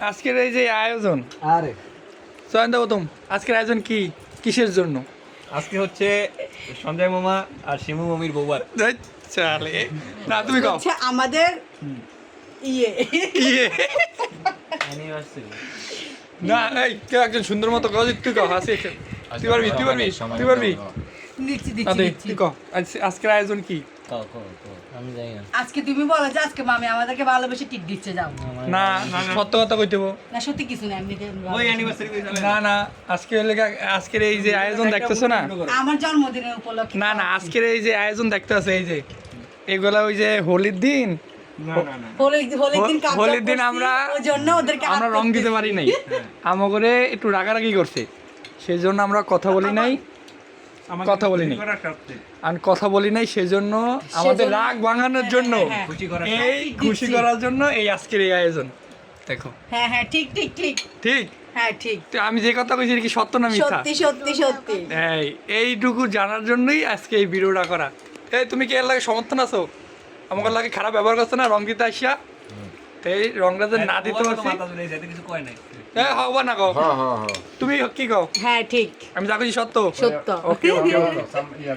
আজকের এই যে আয়োজন, জয়ন্ত গৌতম, আজকের আয়োজন কি, কিসের জন্য? আজকে হচ্ছে সঞ্জয় মামা আর শিমু মামির বউবার। চালে না, তুমি কও। হচ্ছে আমাদের ইয়ে না, এই কেউ একজন সুন্দর মতো কও, তুই কও, হাসি তুই পারবি, তুই পারবি, তুই পারবি। দিচ্ছি না, দিচ্ছি তুই কও, আজকের আয়োজন কি? আমি জানি না। আজকে তুমি বলো যে আজকে মামি আমাদেরকে ভালোবেসে টিপ দিচ্ছে, যাও। না, সত্য কথা কইতে হবো। না সত্যি কিছু না, এমনিতে ওই অ্যানিভার্সারি না না, আজকের এই যে আয়োজন দেখতেছো না, আমার জন্মদিনের উপলক্ষে। না না, আজকের এই যে আয়োজন দেখতেছো, এই যে এগুলা ওই যে হোলির দিন, হোলির দিন আমরা রং দিতে পারি নাই, আমাকে একটু রাগারাগি করছে, সেই জন্য আমরা কথা বলি নাই, সেজন্য আমাদের রাগ ভাঙানোর জন্য, এই খুশি করার জন্য এই আজকের এই আয়োজন। দেখো, হ্যাঁ হ্যাঁ, ঠিক ঠিক ঠিক ঠিক, হ্যাঁ ঠিক, তো আমি যে কথা কইছি কি সত্য না মিথ্যা? সত্যি সত্যি সত্যি। এইটুকু জানার জন্যই আজকে এই ভিডিওটা করা। এই তুমি কি এর লাগে সমর্থন আছো? আমাকে লাগে খারাপ ব্যবহার করছে না রং দিতে আসিয়া, এই রংটা যে না দিতে পারছি, কিছু কয় নাই। হবা না কও, তুমি কি কও? হ্যাঁ ঠিক, আমি যা কইছি সত্য। সত্য। ওকে ওকে।